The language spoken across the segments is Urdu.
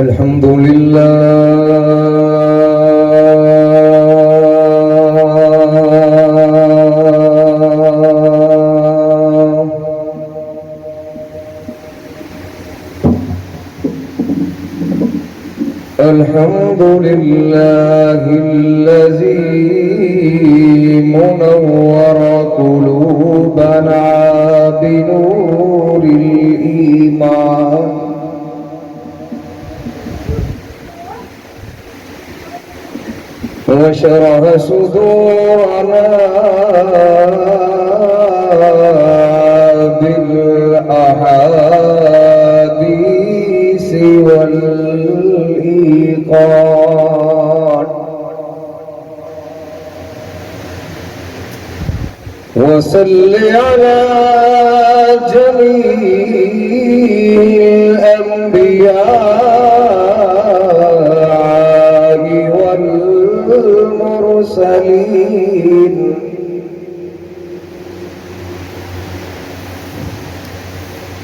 الحمد لله الحمد لله الذي منور قلوبنا بنور الإيمان وشرح صدورنا بالأحاديث والإيقان وصل على جميع الأنبياء والمرسلين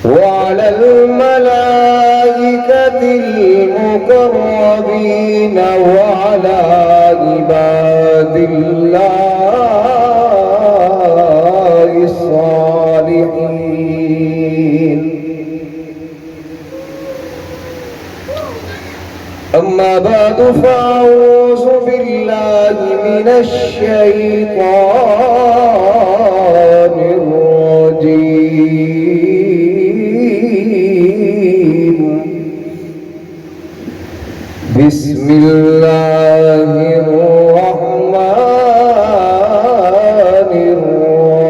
وعلى الملائكة المقربين وعلى عباد الله الصالحين. أما بعد فأعوذ بالله من الشيطان الرجيم. بسم الله الرحمن الرحيم.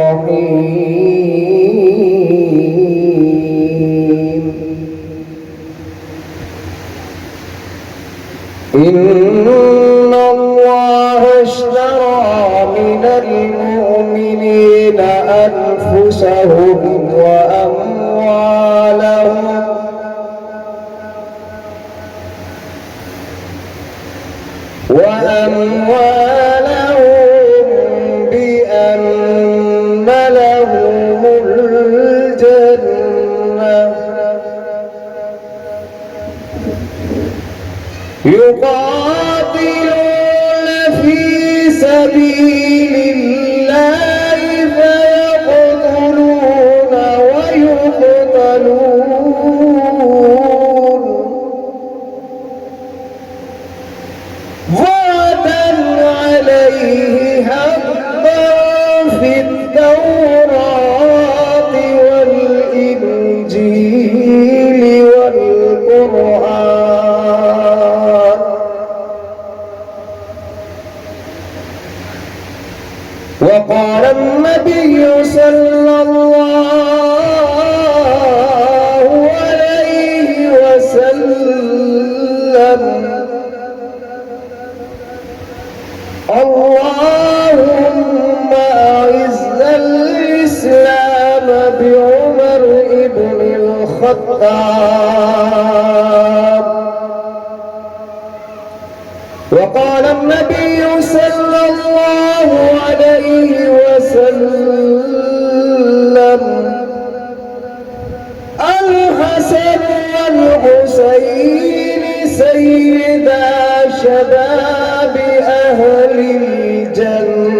إن الله اشترى من المؤمنين أنفسهم وأموالهم بأن لهم الجنة يقاتلون في سبيل الله فيقتلون ويقتلون وعدا عليه حقا في التوراة والإنجيل والقرآن. وقال النبي صلى الله عليه وسلم: اللهم أعز الإسلام بعمر بن الخطاب. وقال النبي صلى الله عليه وسلم: الحسن والحسين سيدا شباب أهل الجنة.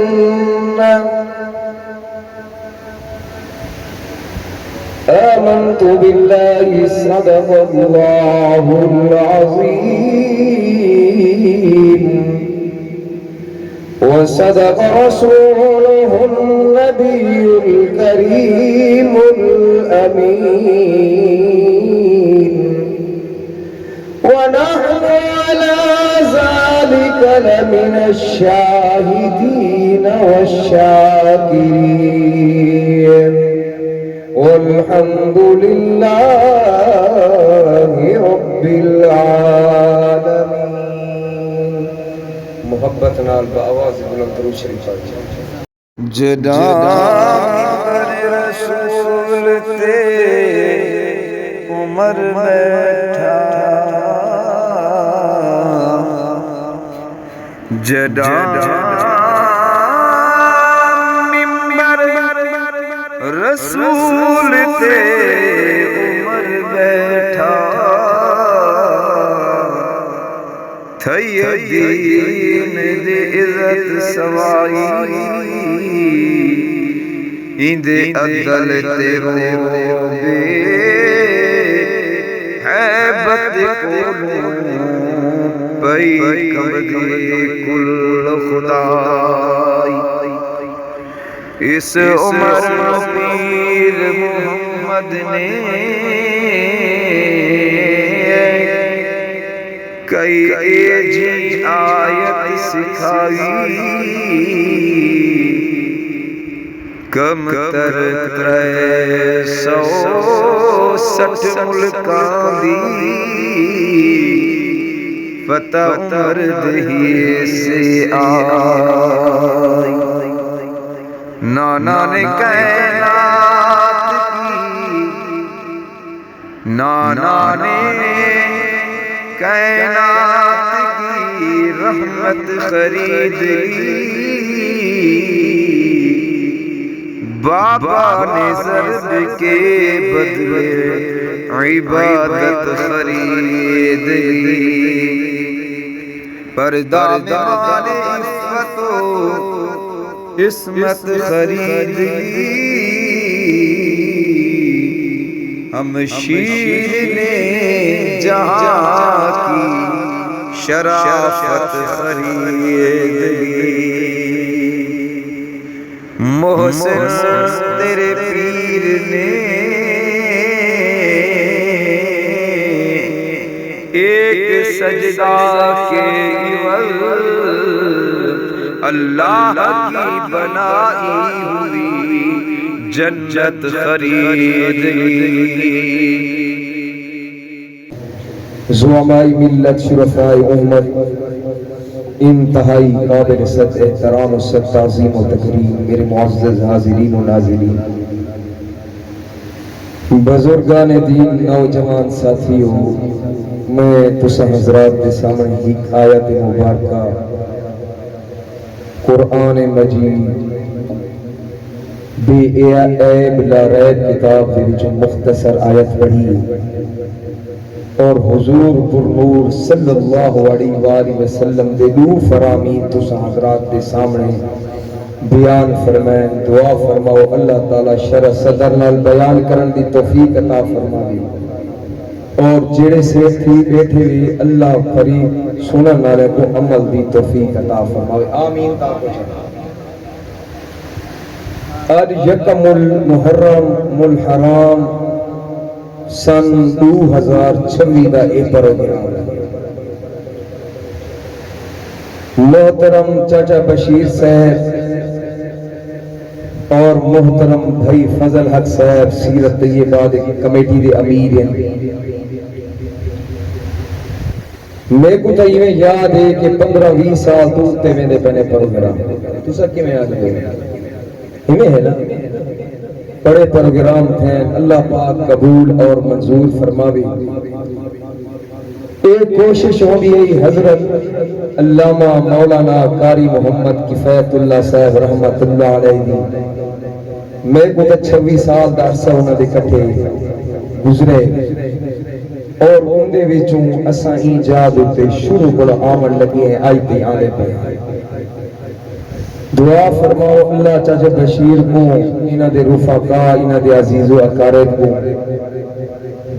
آمنت بالله صدق الله العظيم وصدق رسوله النبي الكريم الأمين. ونحن على ذلك لمن الشاهدين والشاكرين والحمد لله رب العالمين. محبتنا البأواز بلند درود شریف جدار رسول تے عمر بیٹھا جدار منبر رسول تے عمر بیٹھا سیدین دی عزت سوائی اند عدل تیرو بے حیبت کولوں پئی کمدی کل خدائی اس عمر پیر محمد نے کئی جی آیت سکھائی کم تر 360 ملکاں دی فتح عمر دہی سے آئی نانا نے کائنات کی نانا نے کائنات کی رحمت خرید لی بابا نے ضرب کے بدلے عبادت خرید لی پردہ نے عفت و عصمت خرید لی ہم شیر نے جہاں کی شرافت خرید لی محسن تیرے پیر نے ایک سجدہ کے عوض اللہ کی بنائی ہوئی جنت خرید لی زعمائی ملت شرفائی امت انتہائی قابل صد احترام و صد تعظیم و تکریم میرے معزز حاضرین و ناظرین بزرگان دین نوجوان ساتھیوں میں تسا حضرات کے سامنے ایک آیت مبارکہ قرآن مجید بے عیب لا ریب کتاب دے وچوں مختصر آیت پڑھی اور حضور پر نور صلی اللہ علیہ وآلہ وسلم دے دو فرامین تسا حضرات دے سامنے بیان فرمائیں دعا فرماؤ اللہ تعالی شرح صدر نال بیان کرن دی توفیق عطا فرمائے اور جڑے سے تھی بیٹھے بھی اللہ قریب سنن والے کو عمل دی توفیق عطا فرمائے آمین تا کچھ آج یکم المحرم الحرام سن 2026 دا ایک پروگرام محترم چاچا بشیر صاحب اور محترم بھائی فضل حق صاحب سیرت طیبہ کمیٹی دے امیر ہیں میں کو تو یہ یاد ہے کہ 15-20 سال تو میں نے پہنے پروگرام تو سب کی میں یاد ہے ہمیں ہے نا بڑے پروگرام تھے اللہ پاک قبول اور منظور فرماوے ایک کوشش ہوگی حضرت علامہ مولانا قاری محمد کفایت اللہ صاحب رحمت اللہ علیہ میں کو 26 سال دا عرصہ ہونا دے کٹھے گزرے اور ان دے وچوں اساں ایجاد ہوتے شروع بڑا آمن لگے ہیں آئی پہ آنے پہ دعا فرماؤ اللہ چاچا بشیر کو انہ دے رفقا انہ دے عزیز و اقارب کو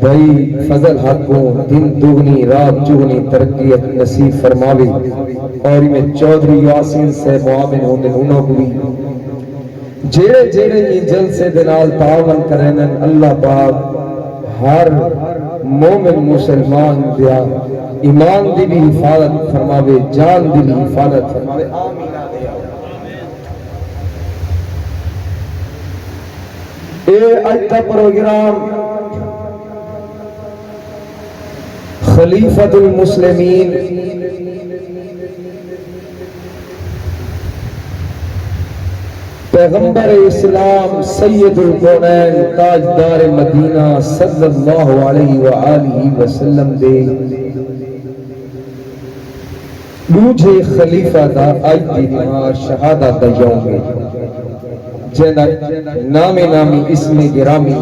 بھائی فضل حق کو دن دوگنی رات چگنی ترقیت نصیب فرماوے اور میں چودھری یاسین سے معامل ہوندے انہوں کو بھی جیڑے یہ جلسے دنال تعاون کریں اللہ پاک ہر مومن مسلمان دیا ایمان دی بھی حفاظت فرماوے جان دی بھی حفاظت فرماوے آمین اے اجتا پروگرام خلیفۃ المسلمین پیغمبر اسلام سید الکونین تاجدار مدینہ صلی اللہ علیہ وآلہ وسلم دے دوجھے خلیفہ دا آج دی نمار شہادہ دا یوم ہے جنت نامی اسم گرامی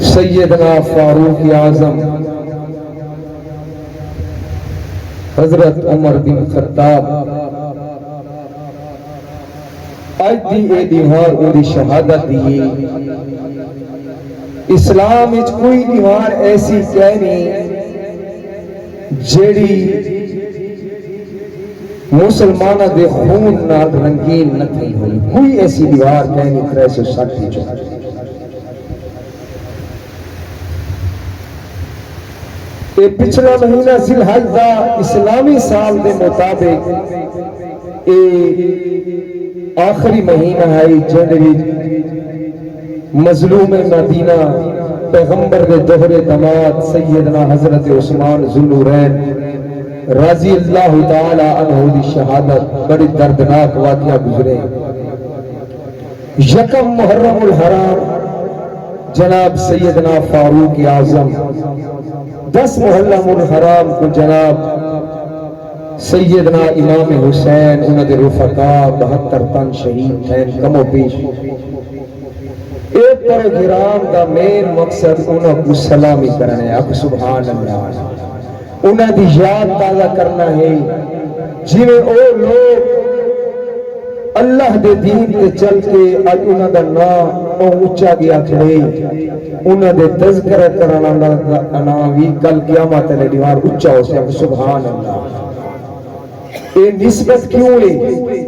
سیدنا فاروق اعظم حضرت عمر بن خطاب آج دی اے دیوار اودی شہادت دی اسلام وچ کوئی دیوار ایسی کہنی جیڑی مسلمانہ دے خون نال رنگین نہ تھی ہوئی کوئی ایسی دیوار کہنی 360 جو اے پچھلا مہینہ ذی الحج دا اسلامی سال دے مطابق اے آخری مہینہ ہے جنوری مظلوم مدینہ پیغمبر دے دوہرے داماد سیدنا حضرت عثمان ذوالنورین رضی اللہ تعالی عنہ دی شہادت بڑی دردناک واقعہ گزرے یکم محرم الحرام جناب سیدنا فاروق اعظم 10 محرم الحرام کو جناب سیدنا امام حسین انہوں نے رفقا 72 تن شہید تھے کم و بیش ایک پروگرام دا مین مقصد انہوں کو سلامی کرنے اب سبحان اللہ انہوں دی یاد تازہ کرنا ہے جنہیں او لوگ اللہ دے دین تے چل کے آج انہوں دا نام اونچا گیا کھڑے انہوں دے تذکرہ کرنا ناوی کل قیامت علیہ دیوار اونچا ہو سے سبحان اللہ اے نسبت کیوں ہے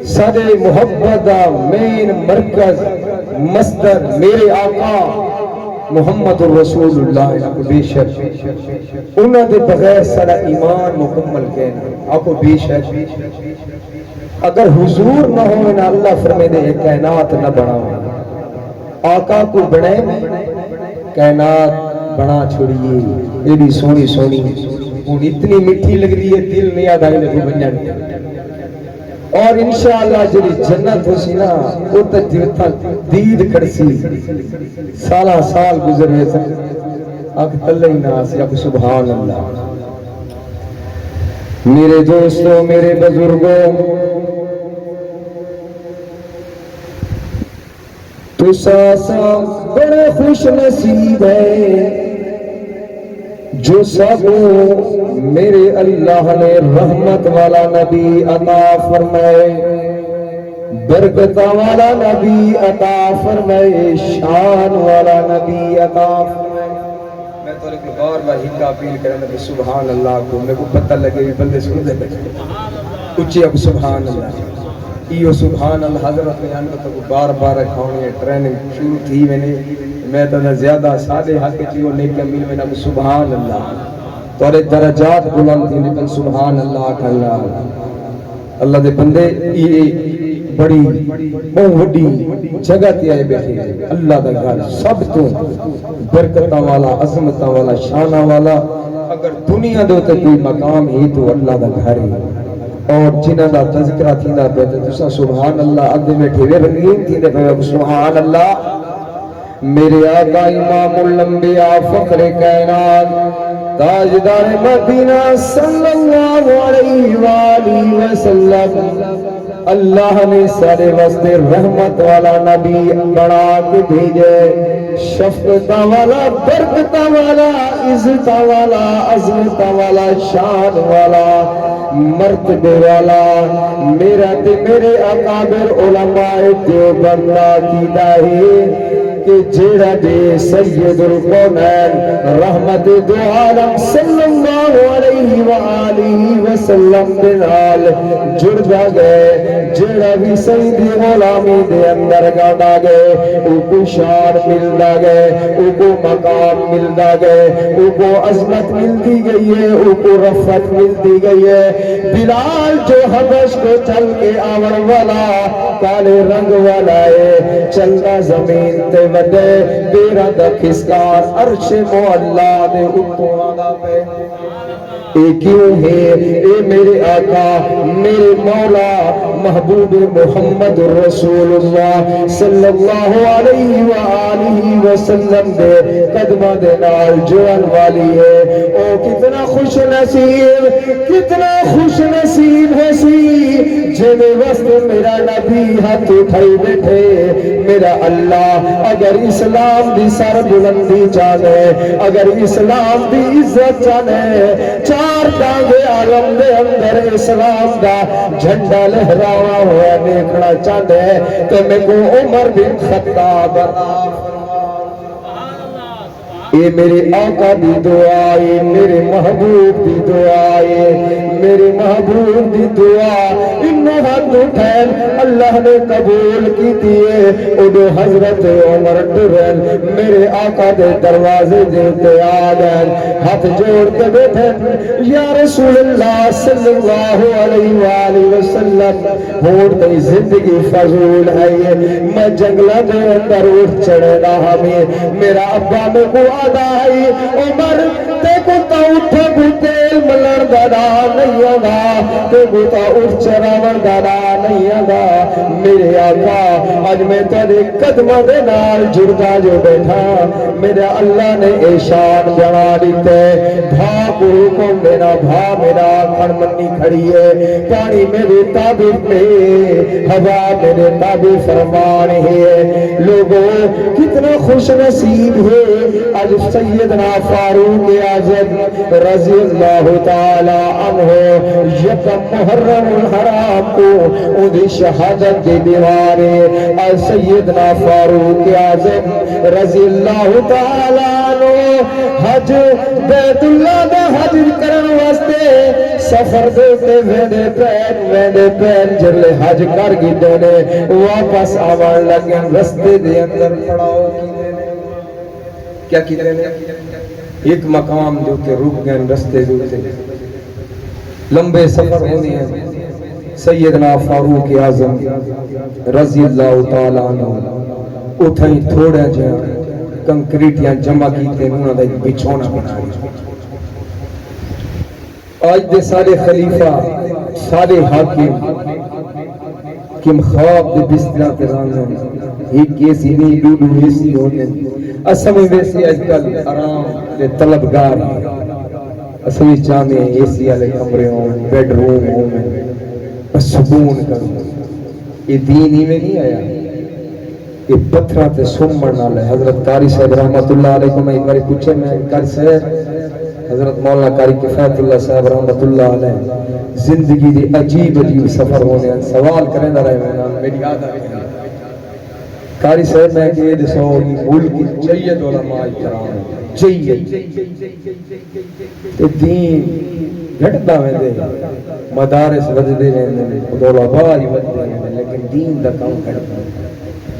سادے محبت دا مین مرکز مصدر میرے آقا محمد رسول اللہ آپ بے شک انہوں دے بغیر سارا ایمان مکمل کہنا آپ بے شک اگر حضور نہ ہو نہ اللہ فرمے دے کائنات نہ بناؤ آقا کو بڑھے کائنات بنا چھوڑیے یہ بھی سونی سونی وہ اتنی مٹھی لگ رہی ہے دل نہیں آدھا ہی لگو بن جانے اور انشاءاللہ جلی جنت ہو سی نا وہ تجربہ دید کرسی سالہ سال گزر رہے تھے آنکھ تلہ ہی نہ آسی آپ سبحان اللہ میرے دوستوں میرے بزرگوں تو ساسا بڑے خوش نصیب ہے جو سب میرے اللہ نے رحمت والا نبی عطا فرمائے برکت والا نبی عطا فرمائے شان والا نبی عطا فرمائے میں تو ایک غور واہی کا اپیل کریں نبی سبحان اللہ کو میرے کو پتہ لگے بندے سن دے بیٹھے اچھی اب سبحان اللہ ایو سبحان اللہ حضرت نے انہوں تو بار بار کھاؤنی ہے ٹریننگ شروع تھی میں تو زیادہ سادے حق چیو نیک امیل میں نبی سبحان اللہ تورے درجات بلند تھی لیکن سبحان اللہ کھلا اللہ دے بندے یہ بڑی بہت وڈی جگہ تے آئے بیٹھے اللہ دا گھر سب تو برکتاں والا عظمتاں والا شاناں والا اگر دنیا دے تے کوئی مقام ہی تو اللہ دا گھر ہے اور جنہاں دا تذکرہ تھیندا پیا تے تساں سبحان اللہ اگے میں ٹھیرے رنگین تھیندے پیا سبحان اللہ میرے آقا امام الانبیاء فخر کائنات تاجدار مدینہ صلی اللہ علیہ وآلہ وسلم اللہ نے سارے واسطے رحمت والا نبی بنا کے بھیجے شفقت والا برکت والا عزت والا عظمت والا شان والا مرتبے والا میرا تے میرے اکابر علماء دیوبند کی داہی کہ جیڑا دے سید القونین رحمت دو عالم صلی اللہ علیہ وآلہ وسلم دنال جڑ جا گئے جیڑا بھی سید غلامی دے اندر گاڑا گئے او کو شان ملدا گئے او کو مقام ملدا گئے او کو عظمت ملتی گئی ہے او کو رفعت ملتی گئی ہے بلال جو حبش کو چل کے آور والا کالے رنگ والا ہے چلنا زمین تے ودے تیرا دا کھسکار عرش مولا دے اتواں دا پہ اے کیوں ہے اے میرے آقا میرے مولا محبوب محمد رسول اللہ صلی اللہ علیہ وآلہ وسلم دے قدمہ دے نال جوان والی ہے او کتنا خوش نصیب ہے سی جے وسط میرا نبی ہاتھ اٹھائی بیٹھے میرا اللہ اگر اسلام دی سر بلندی چاہے اگر اسلام دی عزت چاہے چار ٹانگے عالم دے اندر اسلام دا جھنڈا لہراوا ہوا دیکھنا چاہے تو میں کو عمر بن خطاب یہ میرے آقا دی دعا ہے میرے محبوب دی دعا ہے میرے محبوب دی دعا انہوں ہاتھ اٹھائیں اللہ نے قبول کی دیئے اڈو حضرت عمر ڈرین میرے آقا دے دروازے دیتے آگئیں ہاتھ جوڑ کے بیٹھیں یا رسول اللہ صلی اللہ علیہ وآلہ وسلم ہوڑ تی زندگی فضول ہے میں جنگلہ دے اندر اٹھ چڑھے نہ ہمیں میرا ابا میں کو آدھائی عمر تے کو تا اٹھے کو تیل ملن دادا نہیں آگا تے کو تا اٹھ چراون دادا نہیں آگا میرے آقا آج میں تیرے قدمہ دے نال جڑتا جو بیٹھا میرے اللہ نے احسان جنا دیتے بھا کو حکم دینا بھا میرا کھڑ منی کھڑی ہے پانی میرے تابع میں ہوا میرے تابع فرمان ہے لوگوں کتنا خوش نصیب ہے آج سیدنا فاروق اعظم رضی اللہ تعالی عنہ یکم محرم الحرام کو اندھی شہادت کے دیوانے آج سیدنا فاروق اعظم رضی اللہ تعالی عنہ حج بیت اللہ دا حج کرن واسطے سفر دیتے ویندے پین جلے حج کر گی دینے واپس آوان لگیں رستے دے اندر پڑاؤ کی دینے کیا کی دینے ایک مقام دیتے رک گئے رستے دیتے لمبے سفر ہونی ہیں سیدنا فاروق اعظم رضی اللہ تعالیٰ عنہ اتھائیں تھوڑا جہاں کنکریٹیاں جمع کیتے انہوں نے ایک بچھونا بنائی آج دے سارے خلیفہ سارے حاکم کم خواب دے بسترہ ترانے ایک کیسی نہیں ڈوڈو ایسی ہونے اسمی ویسی آج کل آرام دے طلبگار اسمی چاہنے ایسی آلے کمرے ہوں بیڈ روم ہوں سکون کروں یہ دین ہی میں نہیں آیا یہ پتھرات سن مرنا لے حضرت قاری صاحب رحمت اللہ علیہ کو میں ایک باری پوچھے میں قاری صاحب حضرت مولانا قاری کفایت اللہ صاحب رحمت اللہ علیہ زندگی دی عجیب عجیب سفر ہونے ہیں سوال کریں دا رہے میں میری یاد آئے قاری صاحب میں کہ یہ جسو ملک کی جید علماء اکرام جید دین گھٹتا میں دے مدارس وجدے رہنے دولہ باری وجدے رہنے لیکن دین دا کام کرتا ہے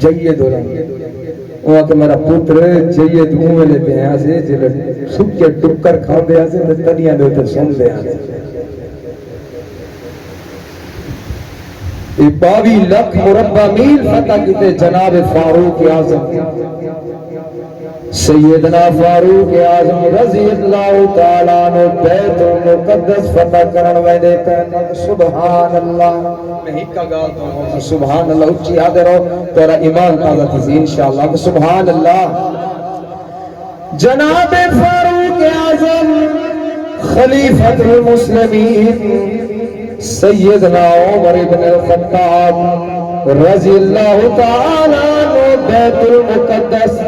جید علماء وہ کہ میرا پتر جید اوہ لیتے ہیں آسے جلے سکے ٹکر کھا دے آسے تنیاں دے تے سن دے آسے یہ 22 لاکھ مربع میل فتح کیتے جناب فاروق اعظم سیدنا فاروق اعظم رضی اللہ تعالیٰ عنہ بیت المقدس فتح کرن ویدے پہنا سبحان اللہ میں ہی کا گالتا ہوں سبحان اللہ اچھی آدھے رہو تیرا ایمان تازہ تھی انشاءاللہ سبحان اللہ جناب فاروق اعظم خلیفۃ المسلمین سیدنا عمر بن الخطاب رضی اللہ تعالیٰ عنہ بیت المقدس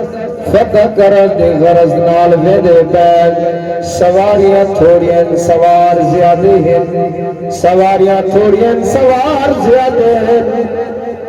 فتح کرن دے غرض نال ویدے پین سواریاں تھوڑیاں سوار زیادہ ہیں سواریاں تھوڑیاں سوار زیادہ ہیں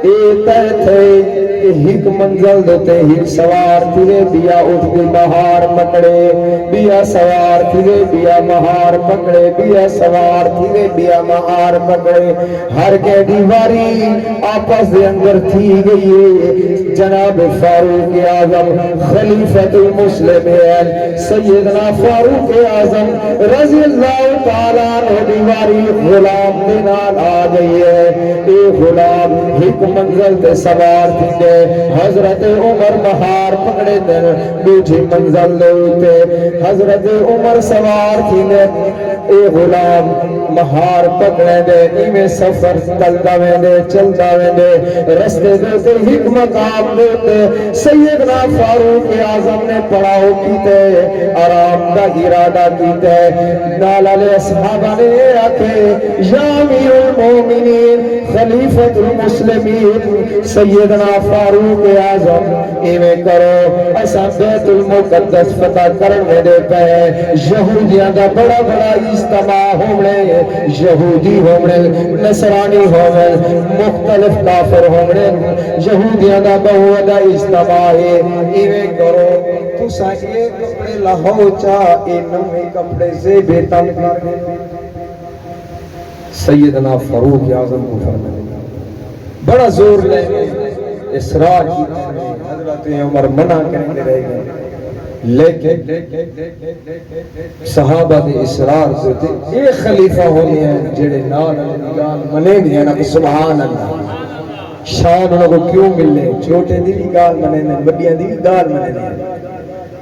ایتا تھے ایک منزل دوتے ایک سوار تیرے بیا اٹھ کے مہار پکڑے بیا سوار تیرے بیا مہار پکڑے بیا سوار تیرے بیا مہار پکڑے ہر کے دیواری آپس دے اندر تھی گئی ہے جناب فاروق اعظم خلیفۃ المسلمین سیدنا فاروق اعظم رضی اللہ تعالیٰ عنہ دیواری غلام دے نال آ گئی ہے اے غلام ایک منزل تے سوار تھی گئے حضرت عمر مہار پکڑے دن دوجھی منزل لوتے حضرت عمر سوار تھی نے اے غلام مہار پکڑے دے ایمیں سفر چلتا ویندے چلتا ویندے رستے دیتے ایک مقام دیتے سیدنا فاروق اعظم نے پڑاؤ کیتے آرام دا ارادہ کیتے نال علیہ صحابہ نے آکے یا امیر المومنین خلیفۃ المسلمین سیدنا فاروق اعظم ایویں کرو اساں بیت المقدس فتح کرنے دے پے یہودیاں دا بڑا بڑا اجتماع ہونے یہودی ہونے نصرانی ہونے مختلف کافر ہونے یہودیاں دا بہت بڑا اجتماع ہے ایویں کرو تساں یہ کپڑے لاہو چا اے نویں کپڑے زیبے تن سیدنا فاروق اعظم کو فرمایا بڑا زور لے اصرار کی حضرت عمر منع کرتے رہ گئے لیکن صحابہ دے اصرار سے یہ خلیفہ ہونے ہیں جڑے نال گال منے گئے نا سبحان اللہ شان انہوں کو کیوں ملے چھوٹے دی بھی گال منے نے بڑیاں دی بھی گال منے نے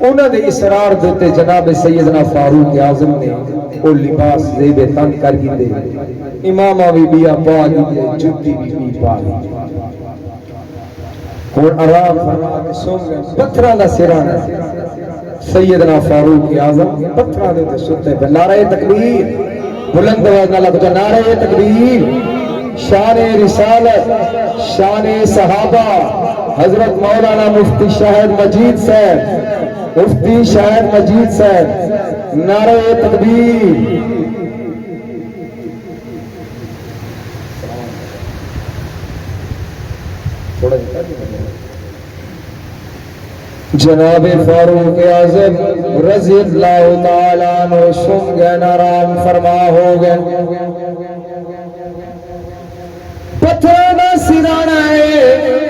انہوں نے اصرار دیتے جناب سیدنا فاروق اعظم نے وہ لباس زیب تن کر گی دے امامہ بھی بیا پا گی دے جتی بھی پا گی اور آرام فرما کے سن گئے پتھران دا سرانہ سیدنا فاروق اعظم پتھران دے سنتے پہ نعرہ تکبیر بلند آواز نہ لگتا نعرہ تکبیر شان رسالت شان صحابہ حضرت مولانا مفتی شاہد مجید صاحب مفتی شاہد مجید صاحب نعرہ تکبیر جناب فاروق اعظم رضی اللہ تعالیٰ عنہ سن گئے نارام فرما ہو گئے پتھرانہ سرانا ہے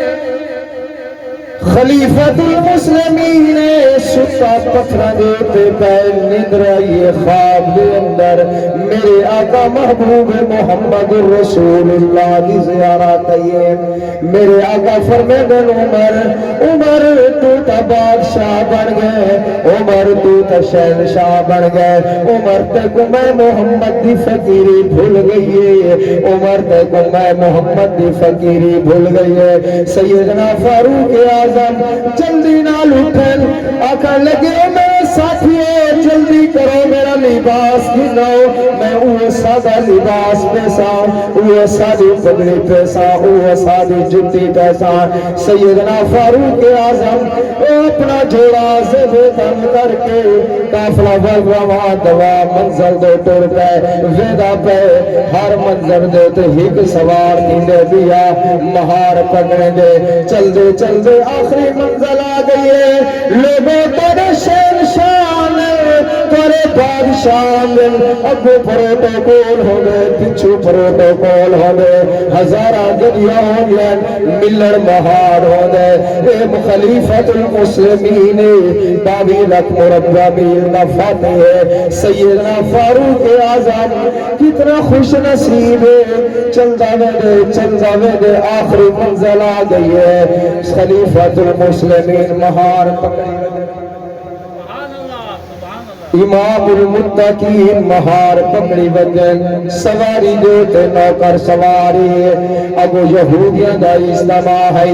خلیفۃ المسلمین نے ستا پتھرہ دیتے پہل ندر آئیے خواب دے اندر میرے آقا محبوب محمد رسول اللہ کی زیارت آئیے میرے آقا فرمیدن عمر تو تا بادشاہ بن گئے عمر تو تا شہنشاہ بن گئے عمر تے کو میں محمد دی فقیری بھول گئی ہے عمر تے کو میں محمد دی فقیری بھول گئی ہے سیدنا فاروق اعظم جلدی نہ لٹھن آقا لگے میرے ساتھیے جلدی کرو میرا لباس گھناؤ میں اوہ سادہ لباس پیسا اوہ سادی پگڑی پیسا اوہ سادی جتی پیسا سیدنا فاروق اعظم اپنا جوڑا زبے تن کر کے کافلہ بلوہ دوا منزل دو ٹور پہ ویدہ پہ ہر منظر دے تو ہک سوار نیندے دیا مہار پکڑے دے چل دے آخری منزل آ گئی ہے لوگوں تیرے شہنشاہ تیرے بادشاہ اگو پروٹوکول ہو گئے پچھو پروٹوکول ہو گئے ہزارہ دنیا ہو گئے ملر مہار ہو گئے اے خلیفۃ المسلمین باوی لک مربع میل فاتح ہے سیدنا فاروق اعظم کتنا خوش نصیب ہے چل جاوے دے آخری منزل آ گئی ہے خلیفۃ المسلمین مہار پکڑی امام المتقین مہار پکڑی وجن سواری دیتے نوکر سواری اگو یہودیاں دا اجتماع ہے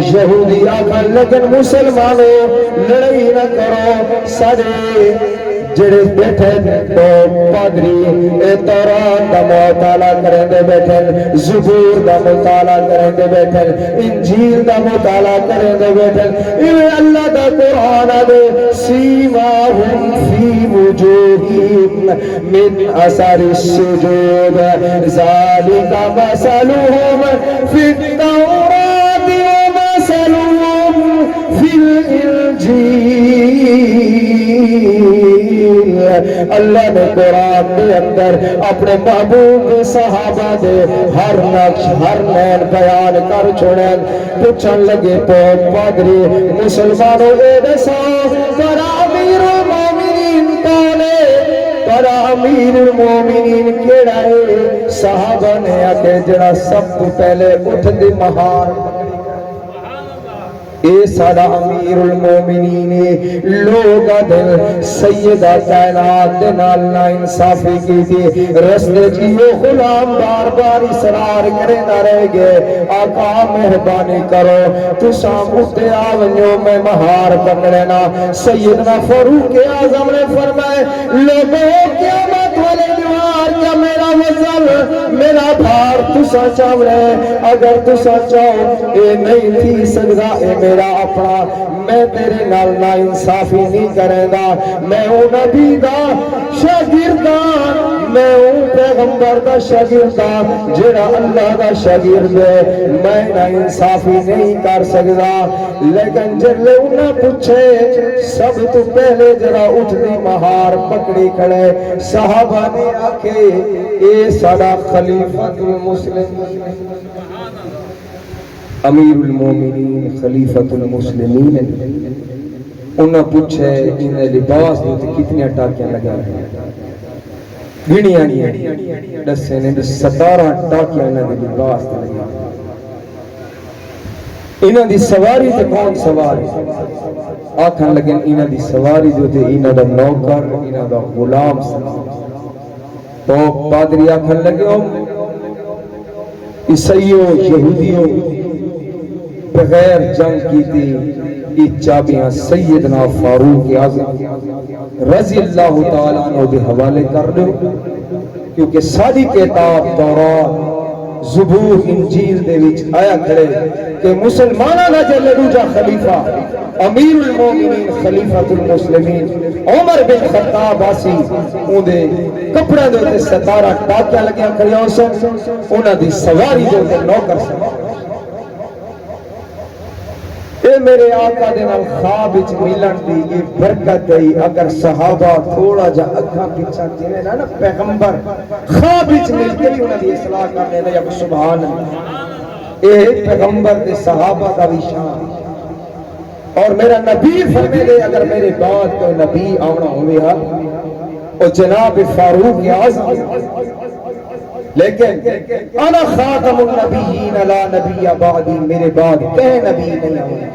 یہودی آکھن لیکن مسلمانوں لڑائی نہ کرو سارے جڑے بیٹھے تو پادری تورات دا مطالعہ کریں دے بیٹھے زبور دا مطالعہ کریں دے بیٹھے انجیل دا مطالعہ کریں دے بیٹھے اے اللہ دا قرآن دے سیماہم فی وجوہہم من اثر السجود ذالک مثلہم فی التوراۃ ومثلہم فی الانجیل اللہ نے قرآن کے اندر اپنے محبوب صحابہ دے ہر نقش ہر نین بیان کر چھوڑیں پوچھن لگے پادری مسلمانوں اے دسا پر امیر المومنین کون ہے پر امیر المومنین کیڑا ہے صحابہ نے آکے جڑا سب تو پہلے اٹھ دی مہار اے ساڈا امیر المومنین لوگ دل سیدہ کائنات دے نال نا انصافی کی تھی رستے کی وہ غلام بار بار اصرار کرے نہ رہ گئے آقا مہربانی کرو تو شام اٹھتے آونیوں میں مہار پکڑنا سیدنا فاروق اعظم نے فرمائے لوگوں قیامت والے دیوار کیا میرا وزن میرا بھار تسا چاہ رہے اگر تسا چاہو اے نہیں تھی سکتا اے میرا اپنا میں تیرے نال نا انصافی نہیں کرے گا میں ہوں نبی دا شاگردان میں ہوں پیغمبر دا شاگردان جڑا اللہ دا شاگرد ہے میں نا انصافی نہیں کر سکتا لیکن جلے انہاں پوچھے سب تو پہلے جڑا اٹھ دی مہار پکڑی کھڑے صحابہ نے آکے اے ساڈا خلیفۃ المسلم امیر المومنین خلیفۃ المسلمین انہاں پوچھے انہیں لباس دیتے کتنے ٹاکیاں لگا رہے ہیں گھنیاں نہیں دسے نے 17 ٹاکیاں انہاں دے لباس تے لگا انہاں دی سواری تے کون سوار آکھن لگن انہاں دی سواری جو تے انہاں دا نوکر انہاں دا غلام تو پادری آکھن لگے عیسائیوں یہودیوں بغیر جنگ کی تھی یہ چابیاں سیدنا فاروق اعظم رضی اللہ تعالیٰ عنہ دے حوالے کر دو کیونکہ ساری کتاب تورات زبور انجیل دے وچ آیا کھڑے کہ مسلمانہ نہ جلے دوجا خلیفہ امیر المومنین خلیفۃ المسلمین عمر بن خطاب آسی اون دے کپڑے دے تے 17 ٹاکیاں لگیاں کھڑیاں سن انہاں دی سواری دے تے نوکر سن اے میرے آقا دے نال خواب وچ ملن دی یہ برکت ہے اگر صحابہ تھوڑا جا اکھاں پیچھے جنے نا پیغمبر خواب وچ مل کے بھی انہاں دی اصلاح کرنے دا یا سبحان اللہ اے پیغمبر دے صحابہ دا بھی شان اور میرا نبی فرمے دے اگر میرے بعد کوئی نبی آنا ہوئے ہاں اور جناب فاروق اعظم لیکن انا خاتم النبیین لا نبی بعدی میرے بعد کہیں نبی نہیں آنا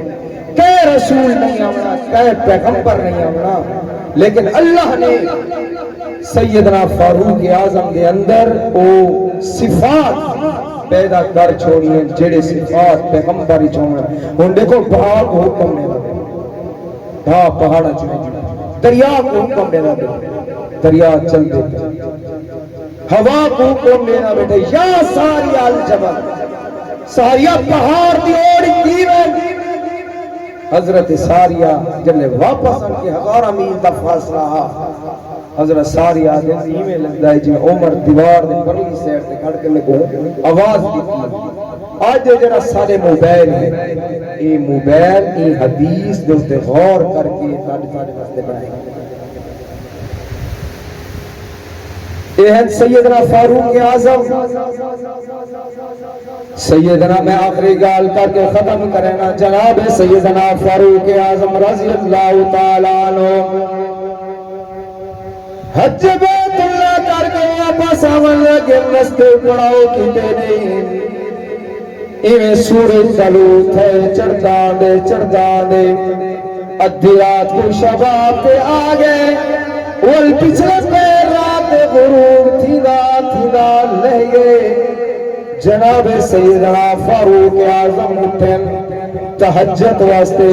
کہیں رسول نہیں آنا کہیں پیغمبر نہیں آنا لیکن اللہ نے سیدنا فاروق اعظم دے اندر وہ صفات پیدا کر چھوڑی ہیں جڑے صفات پیغمبر ہی چھوڑنا ہن دیکھو بھاگ حکم نے لگے بھا پہاڑا چھوڑا دریا کو حکم دینا دے دریا چل دیتے ہوا کو حکم دینا بیٹے یا ساریا الجبل ساریا پہاڑ دی اوڑی دیوے حضرت ساریا جلے واپس ان کے 1000 میل دا فاصلہ حضرت ساریا دے ایویں لگدا ہے جی عمر دیوار دے پرلی سائیڈ تے کھڑ کے لگو آواز دیتی آج جڑا سارے موبائل ہے اے موبائل ای حدیث دے تے غور کر کے سارے واسطے بنائے اے ہیں سیدنا فاروق اعظم سیدنا میں آخری گال کر کے ختم کرنا جناب سیدنا فاروق اعظم رضی اللہ تعالیٰ عنہ حج بیت اللہ کر کے واپس آون لگے رستے پڑاؤ کیتے نہیں ایویں سورج طلوع تھے چڑھدا دے ادھی رات کو شباب تے آ گئے ول پچھلے پیر رات غروب تھیدا لے گئے جناب سیدنا فاروق اعظم اٹھن تہجد واسطے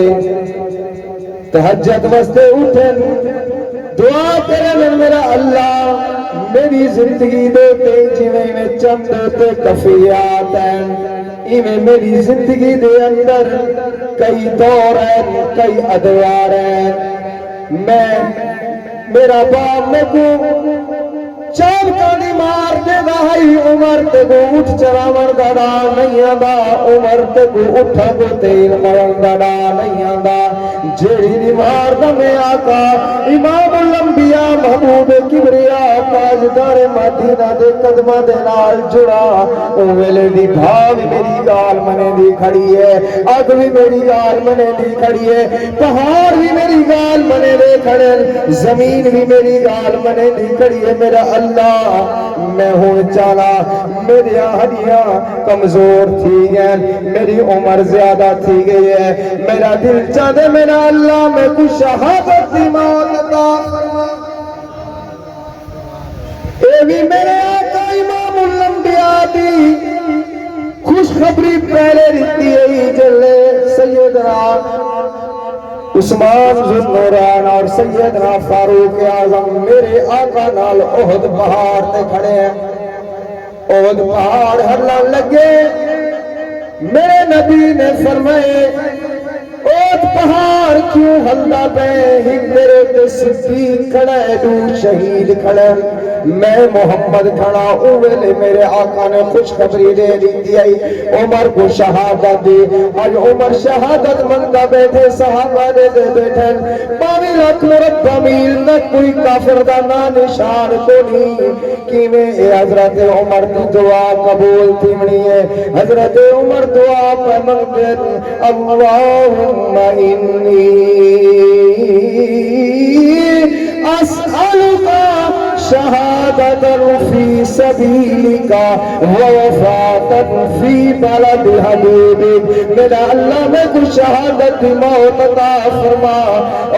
اٹھن دعا کرے میرا اللہ میری زندگی دے تے جویں میں چند تے کفیات ہیں ایویں میری زندگی دے اندر کئی دور ہیں کئی ادوار ہیں میں میرا باپ میں کو چاپ کانی مار دے گا ہی عمر تے کو اٹھ چراون دا ڈا نہیں آندا عمر تے کو اٹھا کو تیل مرن دا ڈا نہیں آندا جیڑی دیوار دا میں آقا امام الانبیاء محبوب کبریا تاجدار مدینہ دے قدمہ دے نال جڑا او ویلے دی بھاگ میری گال منے دی کھڑی ہے اگ بھی میری گال منے دی کھڑی ہے پہاڑ بھی میری گال منے دے کھڑے زمین بھی میری گال منے دی کھڑی ہے میرا اللہ میں ہوں چالا میری ہڈیاں کمزور تھی گئے میری عمر زیادہ تھی گئی ہے میرا دل چاہے میرا اللہ میں کچھ شہادت دی موت عطا فرما اے بھی میرے آقا امام الانبیاء دی خوشخبری پہلے رہتی ہے جلے سیدنا عثمان ذوالنورین اور سیدنا فاروق اعظم میرے آقا نال احد پہاڑ تے کھڑے ہیں احد پہاڑ ہلن لگے میرے نبی نے فرمائے احد پہاڑ کیوں ہلدا پے ہی میرے تے صدیق کھڑا ہے دو شہید کھڑے میں محمد کھڑا اوے میرے آقا نے خوشخبری دے دی عمر کو شہادت دی آج عمر شہادت منگا بیٹھے صحابہ دے بیٹھے باوی لاکھ مربع میل تک کوئی کافر دا نا نشان کو نہیں کیویں اے حضرت عمر کی دعا قبول تھی منی ہے حضرت عمر دعا پہ منگتے اللہم انی اسألک شہادت فی سبیلک ووفات فی بلد حبیبک میرا اللہ میں کو شہادت دی موت عطا فرما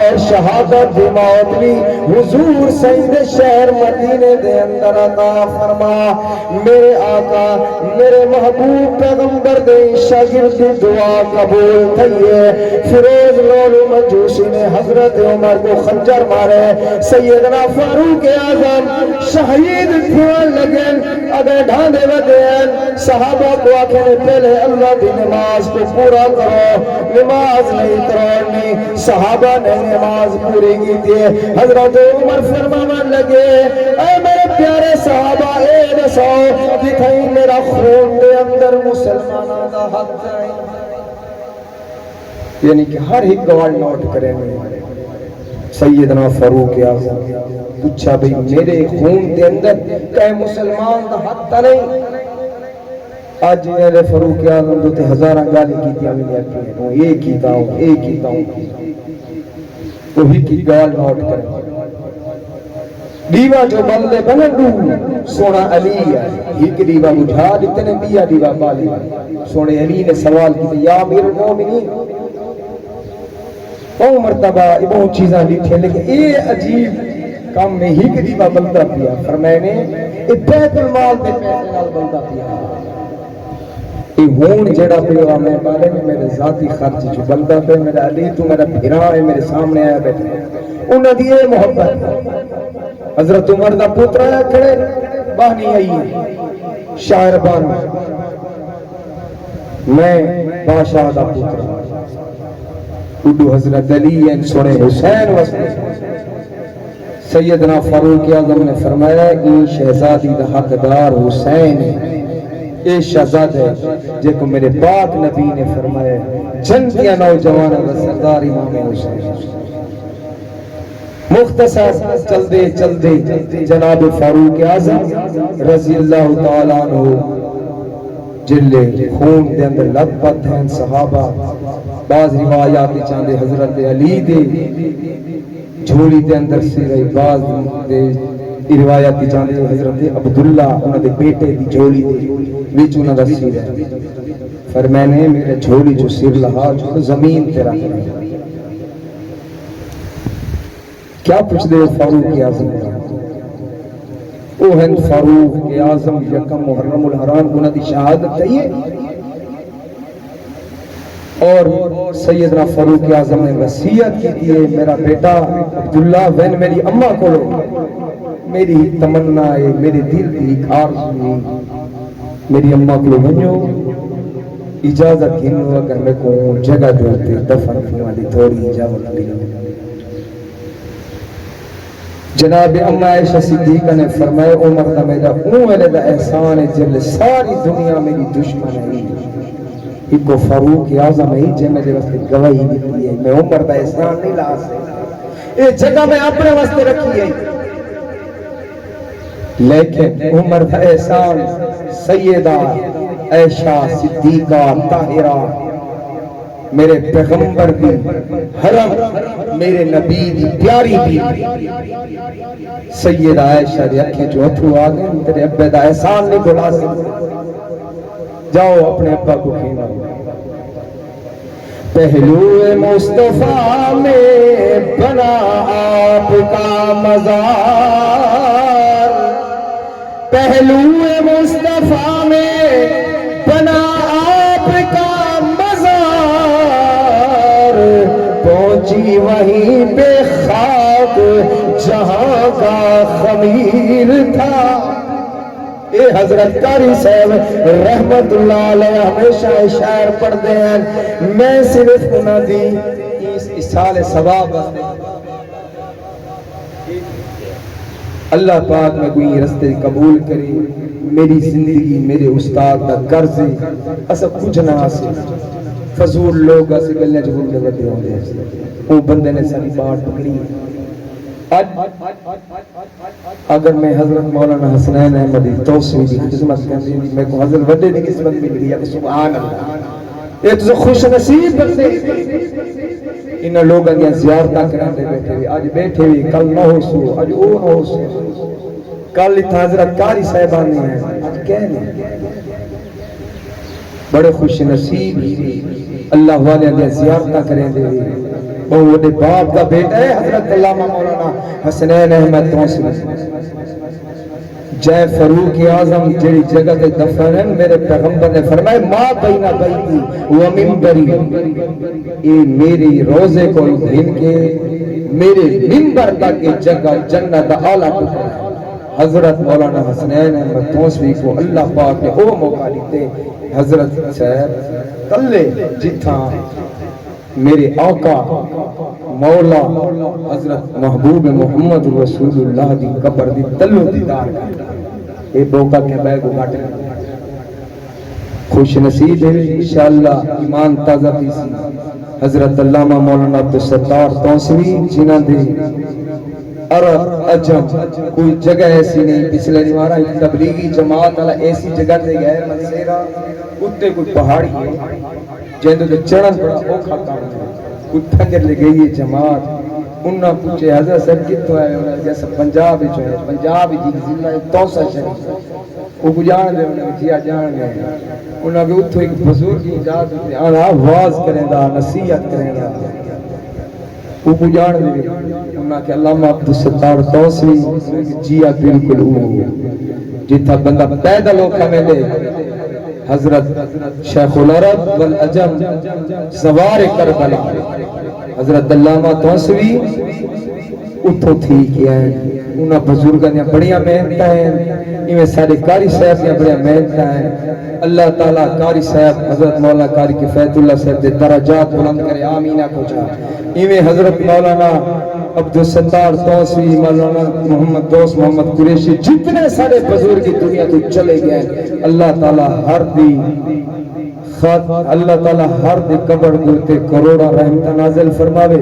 اور شہادت دی موت بھی حضور سید شہر مدینے دے اندر عطا فرما میرے آقا میرے محبوب پیغمبر دے شاگرد دی دعا قبول تھئیے فیروز لولو مجوسی نے حضرت عمر کو خنجر مارے سیدنا فاروق اعظم شہید کھوان لگن اگر ڈھاندے ودین صحابہ کو آکھنے پہلے اللہ دی نماز کو پورا کرو نماز نہیں ترونی صحابہ نے نماز پوری کی تھی حضرت عمر فرمان لگے اے میرے پیارے صحابہ اے دسو دکھائی میرا خون دے اندر مسلمانہ دا حق جائے یعنی کہ ہر ایک گوال نوٹ کریں گے سیدنا فاروق اعظم پوچھا بھئی میرے خون دے اندر کہیں مسلمان دا حق تا نہیں آج میرے فاروق اعظم دو تے ہزارہ گالی کی تھی ہمیں اپنے ہوں ایک ہی تا ہوں وہی کی گال نوٹ کریں دیوہ جو بندے بنڈو سونا علی ہے ایک دیوہ بجھا دیتے بیا دیوہ بالی سونے علی نے سوال کی یا امیر المومنین او مرتبہ بہت چیزاں لکھے لیکن اے عجیب کام میں ہی کہ دیوہ بندہ پیا فرمائے نے اے بیت المال دے پیسے نال بندہ پیا اے ہون جڑا پیا میں بارے میں میرے ذاتی خرچ جو بندہ پہ میرا علی تو میرا بھیرا ہے میرے سامنے آیا بیٹھے انہوں نے یہ محبت حضرت عمر دا پوتر آیا کھڑے بہنی آئی شاعر بان میں بادشاہ دا پوتر اڈو حضرت علی سنے حسین وستے سیدنا فاروق اعظم نے فرمایا این شہزادی دا حقدار حسین اے شہزاد ہے جے کو میرے پاک نبی نے فرمایا جنتیاں نوجوان دا سردار امام حسین مختصر چل دے جناب فاروق اعظم رضی اللہ تعالیٰ عنہ جلے خون دے اندر لگ پت ہیں صحابہ بعض روایات چاندے حضرت علی دے جھولی دے اندر سیرے بعض دے روایات چاندے حضرت عبداللہ انہوں دے بیٹے دی جھولی دے ویچ انہوں دا سیرے فرمانے میرے جھولی جو سیر لہا جو زمین تے رکھ رہے کیا پوچھ دے فاروق اعظم او ہند فاروق اعظم یکم محرم الحرام انہوں دی شہادت تھئی اور سیدنا فاروق اعظم نے وصیت کی دیئے میرا بیٹا عبداللہ وین میری اماں کو میری تمنا ہے میری دل کی آرزو میری اماں کو ونجو اجازت گھنو اگر میں کو جگہ دیتے دفن کی والی تھوڑی اجازت دی جناب اماں عائشہ صدیقہ نے فرمایا عمر دا میرا اون دا احسان ہے جل ساری دنیا میری دشمن ہے ایک کو فاروق اعظم ہے جے میرے واسطے گواہی دیتی ہے میں عمر دا احسان نہیں لا سکتا یہ جگہ میں اپنے واسطے رکھی ہے لیکن عمر دا احسان سیدہ عائشہ صدیقہ طاہرہ میرے پیغمبر دی حرم میرے نبی دی پیاری دی سید عائشہ دی اکھیں جو اتھو آگئے تیرے ابے دا احسان نہیں بھلا سکتے جاؤ اپنے ابا کو کھینا پہلو مصطفیٰ میں بنا آپ کا مزار پہلو مصطفیٰ میں بنا آپ کا مزار پہنچی وہیں پہ خاک جہاں کا خمیر تھا اے حضرت قاری صاحب رحمت اللہ علیہ ہمیشہ شعر پڑھتے ہیں میں صرف انہاں دی اس سال ثواب اللہ پاک میں کوئی رستے قبول کرے میری زندگی میرے استاد دا قرض اسا کچھ نہ حاصل فضول لوگ اسے گلنے جو بولتے بڑھتے ہوں گے وہ بندے نے ساری بات پکڑی اگر میں حضرت مولانا حسنین احمدی توسیع کی خدمت کرتی میں کو حضرت وڈے دی قسمت مل گئی ہے سبحان اللہ یہ تو خوش نصیب بندے انہاں لوگاں دی زیارتاں کراندے بیٹھے ہوئے اج بیٹھے ہوئے کل نہ ہو سو اج او نہ ہو سو کل اتنا حضرت قاری صاحبان نے ہیں اج کہنے بڑے خوش نصیب اللہ والے دی زیارتاں کراندے ہوئے وہ وڈے باپ کا بیٹا ہے حضرت علامہ مولانا حسنین احمد توسیع جے فاروق اعظم جڑی جگہ تے دفن ہیں میرے پیغمبر نے فرمایا ما بین بیتی و منبری اے میری روزے کو گھن کے میرے منبر تک کی جگہ جنت اعلی ٹکڑا حضرت مولانا حسنین احمد توسیع کو اللہ پاک نے او موقع دیتے حضرت صاحب تلے جتھاں میرے آقا مولا حضرت محبوب محمد رسول اللہ دی قبر دی تلو دیدار کر اے بوکا کے بے کو گھٹ خوش نصیب ہے انشاءاللہ ایمان تازہ پیسی حضرت علامہ مولانا عبدالستار توسیع جنہ دی عرب عجم کوئی جگہ ایسی نہیں پچھلے نمارا تبلیغی جماعت والا ایسی جگہ تے گئے منصیرہ اتے کوئی پہاڑی ہے جہاں تو چڑھن بڑا اوکھا کام ہے کوئی تھنگر لے گئی ہے جماعت انہاں پوچھے حضرت صاحب کتوں آئے انہاں جیسا پنجاب جو ہے پنجاب جی ضلع توسا شریف وہ کو جان دے انہاں جیا جان گئے انہاں بھی اتھو ایک بزرگ کی اجازت ہوتی ہے آواز کریں دا نصیحت کریں دا وہ کو جان دے انہاں کہ علامہ عبدالستار توسیع جیا بالکل جتھا بندہ پیدل ہوکا میں لے حضرت شیخ العرب والعجم سوار کربلا حضرت علامہ توسیع اتھو تھی کیا ہے انہاں بزرگاں نے بڑیاں محنتاں ہیں انہیں سارے قاری صاحب نے بڑیاں محنتاں ہیں اللہ تعالیٰ قاری صاحب حضرت مولانا قاری کفایت اللہ صاحب دے درجات بلند کرے آمینہ کو جا انہیں حضرت مولانا عبدالستار توسیع مولانا محمد دوست محمد قریشی جتنے سارے بزرگی دنیا تو چلے گئے اللہ تعالیٰ ہر دی اللہ تعالیٰ ہر دی قبر دوتے کروڑا رحمتہ نازل فرماوے